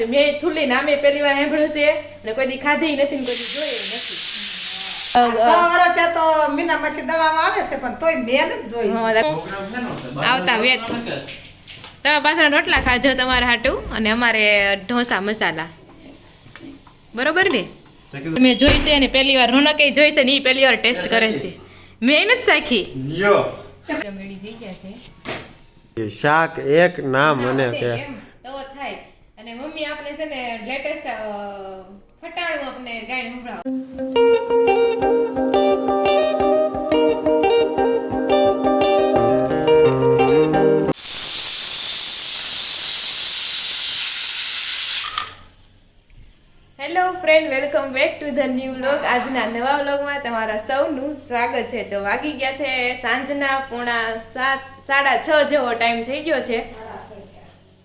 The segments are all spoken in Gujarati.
મેં થુલી નામે પહેલી વાર સાંભળ્યું છે અને કોઈ દી ખાધી નથી ને કોઈ દી જોઈ નથી. સવારે ત્યાં તો મીના માસી દળાવા આવે છે પણ તોય મેં જ જોઈ આવતા વેત તમે પાછા રોટલા ખાજો તમારા હાટું અને અમારે ઢોસા મસાલા બરોબર ને મેં જોઈ છે અને પહેલી વાર રોનકે જોઈ છે ને એ પહેલી વાર ટેસ્ટ કરે છે મેં નથી સાખી મેળી થઈ ગયા છે શાક એક નામ મને કે તો થાય અને મમ્મી આપણે છે ને લેટેસ્ટ ફટાણું આપણે ગાઈને સંભળાવો. Hello friend, welcome back to the new vlog. આજના નવા વ્લોગમાં તમારા સૌનું સ્વાગત છે. તો વાગી ગયા છે સાંજના 6:30 જેવો ટાઈમ થઈ ગયો છે.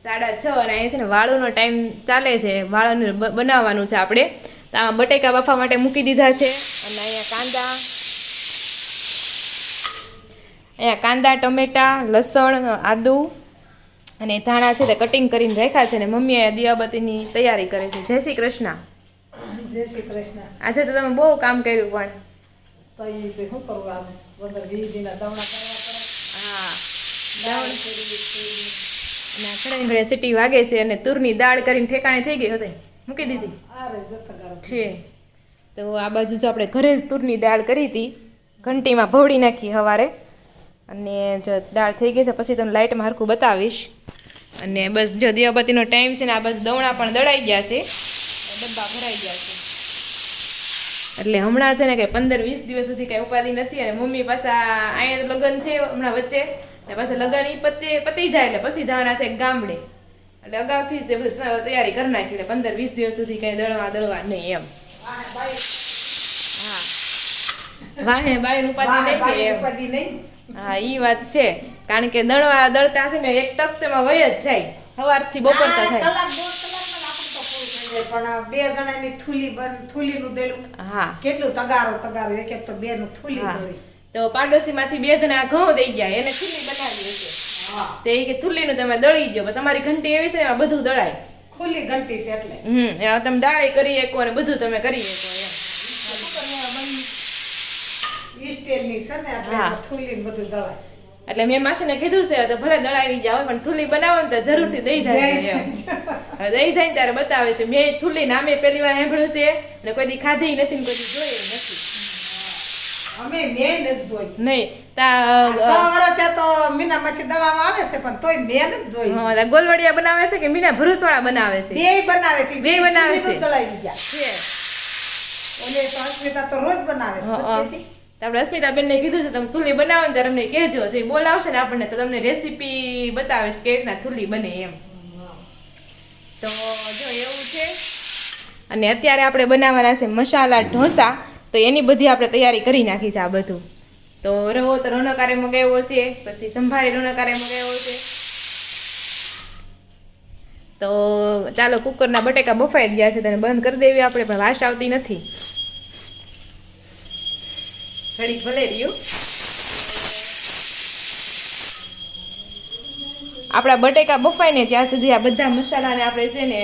6:30 અને અહીંયા છે ને વાળુનો ટાઈમ ચાલે છે. વાળુનું બનાવવાનું છે આપણે. તો આમાં બટેકા બાફવા માટે મૂકી દીધા છે અને અહીંયા કાંદા ટમેટા લસણ આદુ અને ધાણા છે તે કટિંગ કરીને રાખ્યા છે. ને મમ્મીએ દિવાબત્તીની તૈયારી કરે છે. જય શ્રી કૃષ્ણ. જય શ્રી કૃષ્ણ. આજે તો તમે બહુ કામ કર્યું પણ તો એ શું કરવું આમ વગર વીજળીના દવણા કરવા પડે. હા દાળ અને ઘણી ઘણી સીટી વાગે છે અને તુરની દાળ કરીને ઠેકાણે થઈ ગઈ હતી મૂકી દીધી આરે જતા ગારો છે. તો આ બાજુ જો આપણે ઘરે જ તુરની દાળ કરી હતી, ઘંટીમાં ભવડી નાખી સવારે અને જો દાળ થઈ ગઈ છે પછી તમને લાઇટમાં હરખું બતાવીશ. અને બસ જો દિવાબત્તીનો ટાઈમ છે ને આ બાજુ દવણા પણ દળાઈ ગયા છે, ડબ્બા ભરાઈ ગયા છે. એટલે હમણાં છે ને કે 15-20 દિવસ સુધી કઈ ઉપાધિ નથી. અને મમ્મી પાછા અહીંયા લગ્ન છે હમણાં વચ્ચે ને પાછા લગ્ન પતી જાય એટલે પછી જવાના છે ગામડે. એટલે અગાઉથી જ તે બધું તૈયારી કરી નાખી એટલે 15-20 દિવસ સુધી કઈ દળવા નહીં એમ. હા વાહે બાય ઉપાધિ નહીં ઉપાધિ નહીં. હા ઈ વાત છે. કારણ કે દળતા છે ને એક તક તો એમાં વય જ જાય સવારથી બપોર તો થાય. કલાક 1.5 કલાકમાં આપણે તો પૂરું થઈ જાય. પણ બે જણાની થૂલીનું દેલું હા કેટલું તગારો એક તો બે નું થૂલી હા. દળી. તો પાડોશીમાંથી 2 જણા ઘઉં દઈ ગયા, એને થૂલી બનાવી હશે. હા તે ઈ કે થૂલીનું તમે દળી દો, બસ તમારી ઘંટી એવી છે એમાં બધું દળાય. ખુલ્લી ઘંટી છે એટલે એમાં તમે ડાળી કરી શકો અને બધું તમે કરી શકો એમ. સ્ટીલની છે ને એટલે હા. એમાં થૂલીને બધું દળાય. એટલે મેં માસીને કીધું છે તો ભલે દળાવી જાવ પણ થૂલી બનાવો ને તો જરૂરથી દઈ જાય એમ. હવે દઈ જાય ને ત્યારે બતાવે છે. મેં થૂલી નામે પહેલી વાર સાંભળ્યું છે અને કોઈ દી ખાધી નથી ને કોઈ દી જોઈ નથી. અમે મેં નથી જોઈ. નહીં તા સવારે ત્યાં તો મીના માસી દળાવા આવે છે પણ તોય મેં નથી જોઈ. ગોલવડિયા બનાવે છે કે મીના ભરૂચવાળા બનાવે છે? બેય બનાવે છે. બેય બનાવે છે. દળાવી ગયા છે. ઓલે તો અસ્મિતા તો રોજ બનાવે છે. હા. બધી. તો આપણે અસ્મિતાબેનને કીધું છે તમે થૂલી બનાવો ને ત્યારે અમને કહેજો. જે બોલાવશે ને આપણને તો તમને રેસીપી બતાવીશ કે રીતના થૂલી બને એમ. તો જો એવું છે. અને અત્યારે આપણે બનાવવાના છે મસાલા ઢોસા. તો એની બધી આપણે તૈયારી કરી નાખી છે આ બધું. તો રવો તો રોનકારે મગાવ્યો છે, પછી સંભારી રોનકારે મગાવ્યો છે. તો ચાલો કુકરના બટેકા બફાઈ ગયા છે તેને બંધ કરી દેવી આપણે, પણ વાસ આવતી નથી. ઘડીક ભલે રહ્યું. આપણા બટેકા બફાય ને ત્યાં સુધી આ બધા મસાલાને આપણે છે ને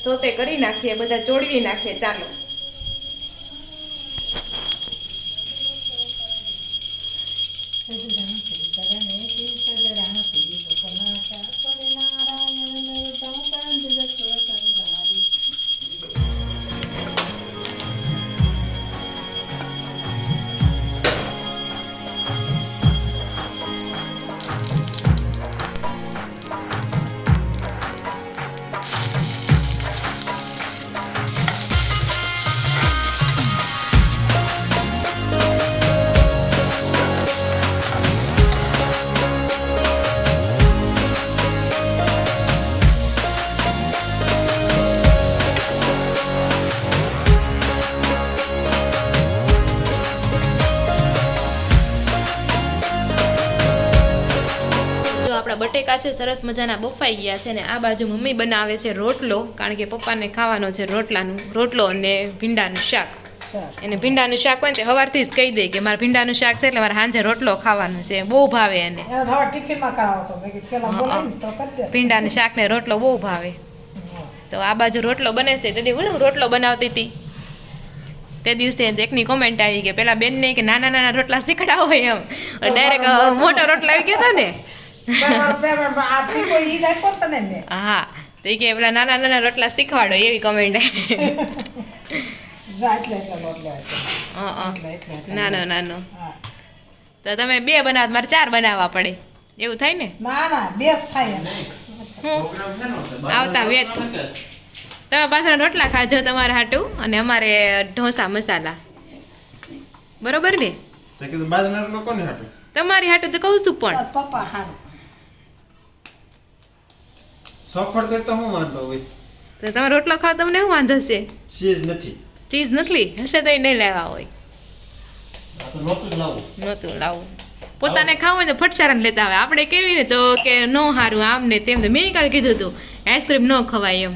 સોતે કરી નાખીએ, બધા ચોળવી નાખીએ. ચાલો બટેકા છે સરસ મજાના બફાઈ ગયા છે. ને આ બાજુ મમ્મી બનાવે છે રોટલો, કારણ કે પપ્પાને ખાવાનો છે રોટલો અને ભીંડાનું શાક. એને ભીંડાનું શાક હોય ને તે સવારથી જ કહી દે કે મારે ભીંડાનું શાક છે એટલે મારે સાંજે રોટલો ખાવાનો છે. બહુ ભાવે એને. ભીંડાનું શાક ને રોટલો બહુ ભાવે. તો આ બાજુ રોટલો બને છે. તે હું રોટલો બનાવતી હતી તે દિવસે એકની કોમેન્ટ આવી કે પેલા બેનને કે નાના નાના રોટલા શીખડાવો એમ ડાયરેક્ટ મોટો રોટલો આવી ગયો હતો ને હા તો એ કે પેલા નાના નાના રોટલા શીખવાડો એવી કોમેન્ટ આવી. નાનો નાનો તો તમે 2 બનાવો મારે 4 બનાવવા પડે એવું થાય ને. આવતા વેત તમે પાછા રોટલા ખાજો તમારે હાટું અને અમારે ઢોસા મસાલા બરોબર ને. તમારી હાટું તો કહું છું પણ પપ્પા હારું સોફળ કરતા હું વાંધો હોય તો તમે રોટલો ખાવ તમને શું વાંધો છે. ચીઝ નથી ચીઝ નથી હશે તો એ નહીં લેવા હોય નહોતું લાવવું. પોતાને ખાવું હોય તો ફટસારા લેતા આવે. આપણે કેવી ને તો કે ન સારું આમ ને તેમ મેં કાલે કીધું હતું આઈસ્ક્રીમ ન ખવાય એમ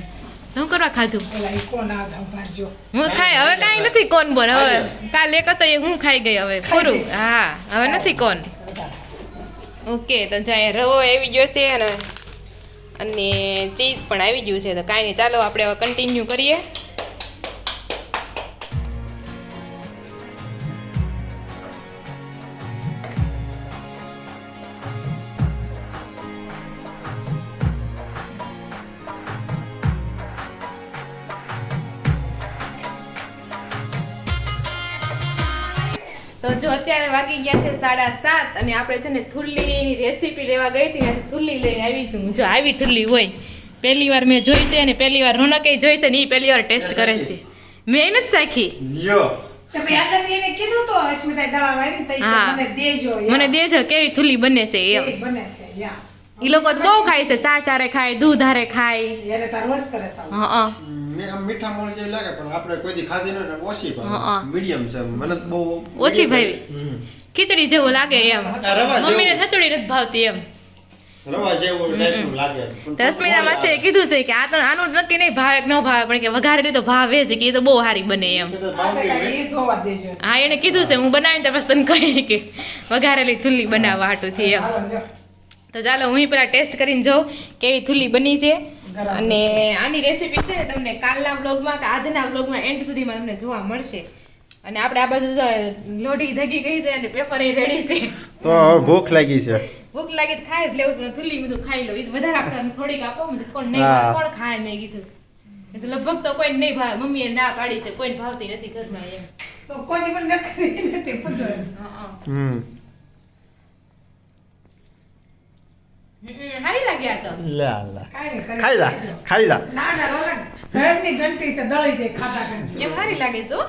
શું કરવા ખાધું હું ખાઈ હવે કાંઈ નથી કોણ બોલ હવે કાલે એક હતો એ હું ખાઈ ગઈ હવે પૂરું હા હવે નથી કોણ. ઓકે તો જાય રવો આવી ગયો છે અને ચીઝ પણ આવી ગયું છે તો કાંઈ નહીં ચાલો આપણે હવે કન્ટિન્યુ કરીએ. તો જો અત્યારે વાગી ગયા છે 7:30 અને આપણે છે ને થુલ્લીની રેસીપી લેવા ગઈ હતી ત્યાંથી થુલ્લી લઈને આવીશું. જો આવી થુલ્લી હોય પહેલી વાર મેં જોઈ છે અને પહેલી વાર રોનકે જોઈ છે ને એ પહેલી વાર ટેસ્ટ કરે છે. મેં નથી ચાખી. મને દેજો કેવી થુલ્લી બને છે એમ. એ લોકો તો બહુ ખાય છે સા સારે ખાય દૂધ હારે ખાય. હા મીઠા મોણ જેવી લાગે પણ આપણે કોઈ દી ખાધી ન ઓછી મીડિયમ છે મને બહુ ઓછી ભાવી ખીચડી જેવું લાગે એમ. મમ્મીને ખીચડી નથી ભાવતી એમ રવા જેવું ટાઈપનું લાગે. રશ્મિતા માસીએ કીધું છે કે આ તો આનું નક્કી નહીં ભાવે કે ન ભાવે પણ કે વઘારેલી તો ભાવે છે કે એ તો બહુ સારી બને એમ. હા એને કીધું છે હું બનાવીને તો પછી તને કહી કે વઘારેલી થુલ્લી બનાવવા હાટુથી એમ. તો ચાલો હું પેલા ટેસ્ટ કરીને જોઉં કેવી થુલ્લી બની છે. અને આની રેસીપી છે ને તમને કાલના બ્લોગમાં કે આજના બ્લોગમાં એન્ડ સુધીમાં તમને જોવા મળશે. અને આપણે આ બાજુ લોઢી ધગી ગઈ છે અને પેપર એ રેડી છે. તો ભૂખ લાગી છે. ભૂખ લાગે તો ખાઈ જ લેવું છે. થુલ્લી બધું ખાઈ લો. એ વધારે આપતા થોડીક આપો કોણ નહીં કોણ ખાય મેં કીધું લગભગ તો કોઈ નહીં ભાવે. મમ્મીએ ના પાડી છે કોઈ ભાવતી નથી ઘરમાં એમ. તો કોઈ પણ નથી પૂછો. સારી લાગે આ તો. ખાઈ જા ના ના રોનક ઘરની ઘંટી છે દળી દે ખાતા કરજો એમ સારી લાગે છે.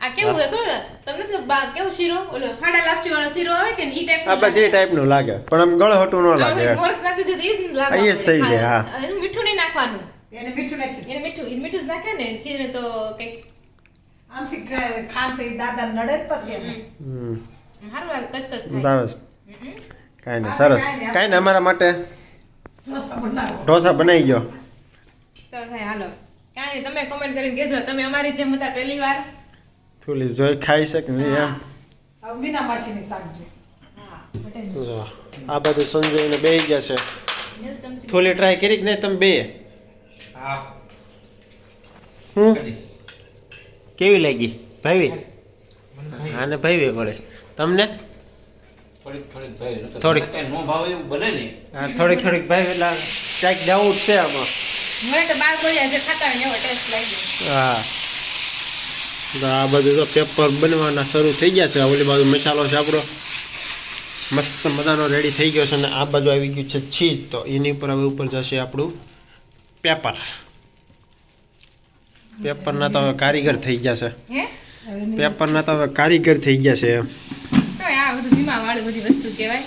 આ કેવું હોય ખબર તમને તો કેવું શીરો ઓલો ખાડા લાપસી વાળો શીરો આવે કે ને ઈ ટાઈપ આ બસ એ ટાઈપનું લાગે પણ આમ ગળહટું ન લાગે. મોરસ નાખી દીધું ઈ જ લાગે. આ જ થઈ જાય હા. એનું મીઠું નહીં નાખવાનું. એને મીઠું નાખ્યું એને મીઠું જ નાખે ને કીધું તો કઈક આમથી ખાન તો દાદા નડે જ પછી એને સારું લાગે કચકચ થાય. બસ કાંઈ નહીં સરસ કાંઈ નહીં અમારા માટે ઢોસા બનાવી ગયો. તો થાય હાલો કાંઈ નહીં તમે કોમેન્ટ કરીને કહેજો તમે અમારી જેમ હતા પહેલી વાર થુલ્લી જોઈ ખાઈ શકે નહીં એમ. મીના માસીની શાક છે. જો આ બધું સંજયને બેસી ગયા છે. થોલી ટ્રાય કરી કે નહીં તમે બે? હું કેવી લાગી ભાવી? આને ભાવી પડે તમને થોડીક હા થોડીક ભાઈ એટલે ક્યાંક જવું જ છે આમાં. મને તો બાર પડ્યા છે ખાતા હોય એવો ટેસ્ટ લાગ્યો. હા તો આ બધું તો પેપર બનવાના શરૂ થઈ ગયા છે. ઓલી બાજુ મસાલો છે આપણો મસ્ત મજાનો રેડી થઈ ગયો છે અને આ બાજુ આવી ગયું છે ચીઝ. તો એની ઉપર હવે ઉપર જશે આપણું પેપરના તો હવે કારીગર થઈ ગયા છે. હે પેપરના તો હવે કારીગર થઈ ગયા છે એમ. તો આ બધું બીમા વાળી બધી વસ્તુ કહેવાય.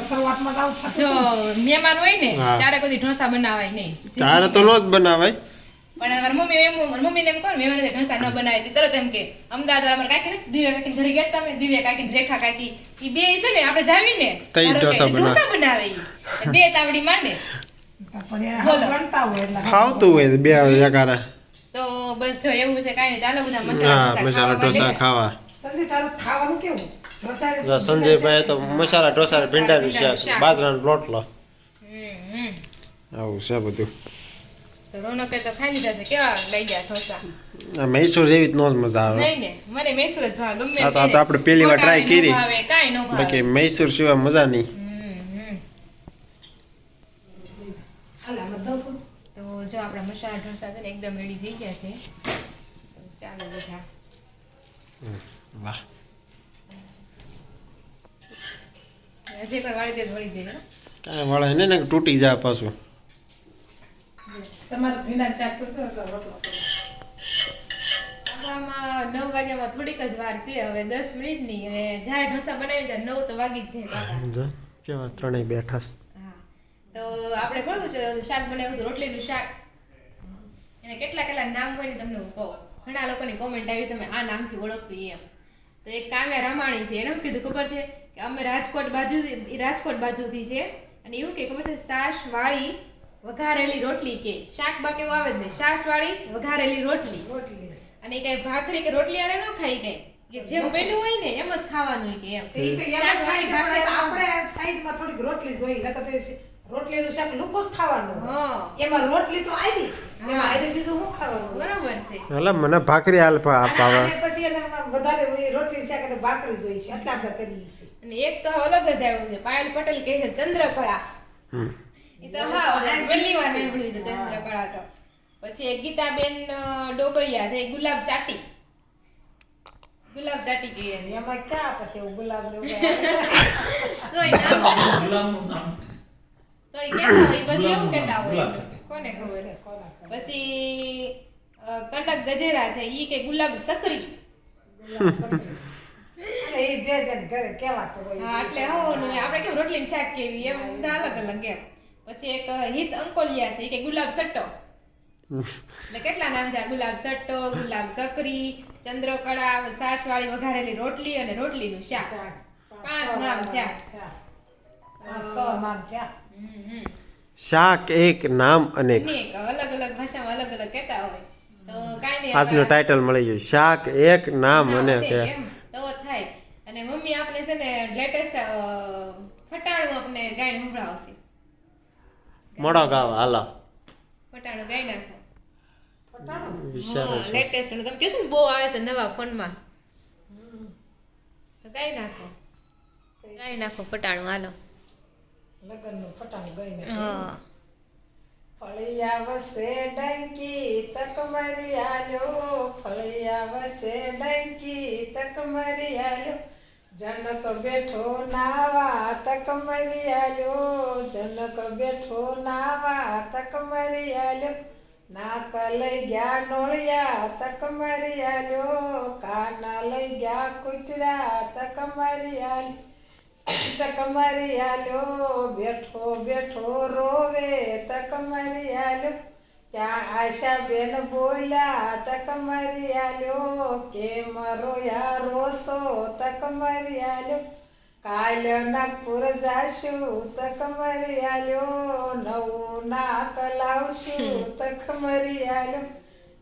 શરૂઆતમાં આવું થતું જો મહેમાન હોય ને હા. ત્યારે કોઈ ઢોસા બનાવાય નહીં. તારે તો નો જ બનાવાય. પણ અમારી મમ્મીને એમ કહો ને મહેમાન ઢોસા ન બનાવી દી તરત એમ કે અમદાવાદ વાળા મારા કાકી દિવ્યા કાકી ઘરે ગયા તમે દિવ્યા કાકી રેખા કાકી ઈ બે છે ને આપણે જાવી ને તઈ ઢોસા બનાવે ઈ. બે તાવડી માંડે પણ એ બોલો. બનતા હોય એટલે ખાવતું હોય બે એકારા. તો બસ જો એવું છે કાંઈ નહીં ચાલો બધા હા મસાલા મસાલા ઢોસા ખાવા. સંજય તારું ખાવાનું કેવું ઢોસા જો સંજયભાઈ તો મસાલા ઢોસા ભીંડાનું શાક બાજરાનો રોટલો આવું છે બધું. તો રોનકે તો ખાઈ લીધા છે. કેવા લઈ ગયા ઢોસા? આ મૈસૂર જેવી જ નો જ મજા આવે નહીં ને, મને મૈસૂર જ ભાવે. ગમે આ તો આપણે પહેલી વાર try કરી. કાંઈ ન ભાવે. બાકી મૈસૂર સિવાય મજા નહીં. હાલે આમાં દઉં છું. તો જો આપણા મસાલા ઢોસા છે ને એકદમ રેડી થઈ ગયા છે. તો ચાલો બધા. વાહ હજી એકવાર વાળી દે વળી દે હો. કાંઈ વળે નહીં ને તૂટી જાય પાછું. તમારે ભીંડા ચાટ કરશો એટલે રોટલો કરો. આમાં 9 વાગ્યામાં થોડીક જ વાર છે, હવે 10 મિનિટની. અને જ્યારે ઢોસા બનાવી ત્યારે 9 તો વાગી જ જાય કાકા. જો કેવા ત્રણેય બેઠા છે. હા, તો આપણે કોનું શાક બનાવ્યું હતું, રોટલીનું શાક. એને કેટલા કેટલા નામ હોય ને તમને હું કહું. ઘણા લોકોની કોમેન્ટ આવી છે અમે આ નામથી ઓળખવી એમ. તો એક કાવ્યા રામાણી છે, એને શું કીધું ખબર છે કે અમે રાજકોટ બાજુથી છે. અને એવું કે ખબર છે, છાશ વાળી વઘારેલી રોટલી કે શાક બા કેવું આવે જ નહીં, છાશ વાળી વઘારેલી રોટલી. રોટલી અને કઈ ભાખરી કે રોટલી આને ન ખાઈ કઈ કે જેમ બન્યું હોય ને એમ જ ખાવાનું હોય કે એમ. તો ઈ તો એમ જ ખાય છે, પણ એ તો આપણે સાઈડમાં થોડીક રોટલી જોઈ નકર તો રોટલીનું શાક લોકો જ ખાવાનું. હા એમાં રોટલી તો આવી એમાં આવી બીજું શું ખાવાનું? બરોબર છે. એટલે મને ભાખરી હાલ આપાવે. અને પછી એને વધારે રોટલી શાક અને ભાખરી જોઈ છે એટલે આપણે કરીએ છીએ. અને એક તો અલગ જ આવ્યું છે, પાયલ પટેલ કહે છે ચંદ્રકળા. એ તો હા પહેલી વાર સાંભળ્યું છે ચંદ્રકળા. તો પછી એક ગીતાબેન ડોબરિયા છે, ગુલાબ ચાટી કહે છે. એમાં ક્યાં પછી એવું ગુલાબ ને એવું તો એ નામ તો એ કહેતા હોય બસ એવું કહેતા હોય, કોને ખબર. પછી કટક ગજેરા છે, ઈ કે ગુલાબ સકરી. એટલે એ જે છે ને ઘરે કહેવાતું હોય. હા એટલે આપણે કેમ રોટલી શાક કેવી એમ બધા અલગ અલગ એમ. પછી એક હિત અંકોલિયા છે, ઈ કે ગુલાબ સટ્ટો. એટલે કેટલા નામ છે, ગુલાબ સટ્ટો, ગુલાબ સકરી, ચંદ્રકળા, છાશ વાળી વઘારેલી રોટલી અને રોટલીનું શાક. 5 નામ થયા. 6 નામ થયા. શાક એક નામ અનેક. અનેક અલગ અલગ ભાષામાં અલગ અલગ કહેતા હોય. તો કાંઈ નહીં, આજનું ટાઇટલ મળી ગયું, શાક એક નામ અનેક. એમ તો થાય. અને મમ્મી આપણે છે ને લેટેસ્ટ ફટાણું આપણે ગાઈને સંભળાવશે. મોડો ગાવ હાલો ફટાણું ગાઈ નાખો. વિચારો છે. લેટેસ્ટ તમે કહેશો ને બહુ આવે છે નવા ફોનમાં, તો ગાઈ નાખો ફટાણું હાલો. લગનનું ફટાણું ગઈને હા. ફળિયા વસે ડંકી તક મરી આલ્યો, ફળિયા વસે ડંકી તક મરી આલ્યો, જનક બેઠો નાવા તક મરી આલ્યો, જનક બેઠો નાવા તક મરી આલ્યો, નાક લઈ ગયા નોળિયા તક મરી આલ્યો, કાના લઈ ગયા કૂતરા તક મરી આલ્યો, તક મરી આલ્યો, બેઠો બેઠો રોવે તક મરી આલ્યો, ત્યાં આશાબેન બોલ્યા તક મરી આલ્યો, કેમ રોયા રોસો તક મરી આલ્યો, કાલ નાગપુર જાશું તક મરી આલ્યો, નવું નાક લાવશું તક મરી આલ્યો,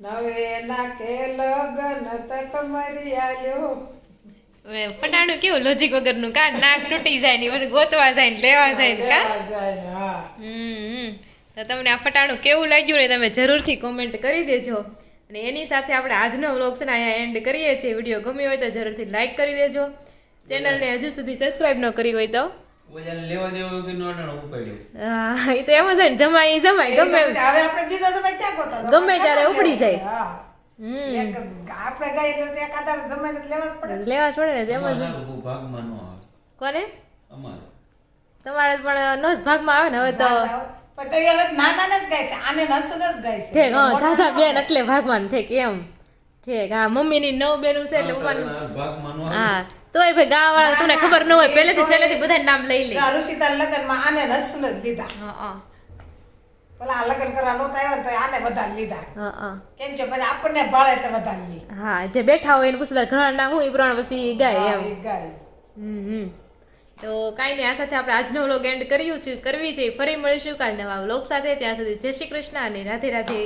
નવે નાકે લગન તક મરી આલ્યો. હવે ફટાણું કેવું લોજિક વગરનું કા નાક તૂટી જાય ને પછી ગોતવા જાય ને લેવા જાય ને કા. લેવા જાય ને, હા. તો તમને આ ફટાણું કેવું લાગ્યું ને તમે જરૂરથી કોમેન્ટ કરી દેજો. અને એની સાથે આપણે આજનો વ્લોગ છે ને અહીંયા એન્ડ કરીએ છીએ. વિડીયો ગમ્યો હોય તો જરૂરથી લાઈક કરી દેજો. ચેનલને હજુ સુધી સબસ્ક્રાઇબ ન કરી હોય તો હા, એ તો એમ જ હોય ને, જમાય ગમે હવે આપણે બીજા સમય ક્યાં ગોતા? ગમે ત્યારે ઉપડી જાય. હા. એક જ આપણે ગઈ તો એક આધાર જમાઈને જ લેવા જ પડે. લેવા જ પડે ને તેમ જ. કોને તમારે પણ નસ ભાગમાં આવે ને હવે તો પણ તો હવે નાના જ ગાય છે, આને નસલ જ ગાય છે. ઠેક હા ધાધા બેન એટલે ભાગવાન ઠેક એમ ઠેક. હા મમ્મીની 9 બેનું છે એટલે પપ્પાનું હા. તોય ભાઈ ગામ વાળા તમને ખબર ન હોય પહેલેથી છેલ્લેથી બધા નામ લઈ લે. આ ઋષિતા લગનમાં આને નસલ જ લીધા. હા પેલા લગન કરવા નહોતા આવ્યા ને તો આને વધારે લીધા. હા કેમ કે પછી આપણને ભાળે એટલે વધારે લી. હા જે બેઠા હોય એને પૂછતા ઘણા નામ હું એ પ્રમાણે પછી ગાય એમ. એ ગાય. તો કાંઈ નહીં, આ સાથે આપણે આજનો વ્લોગ એન્ડ કરવી છે. ફરી મળીશું કાલ નવા વ્લોગ સાથે. ત્યાં સુધી જય શ્રી કૃષ્ણ અને રાધે રાધે.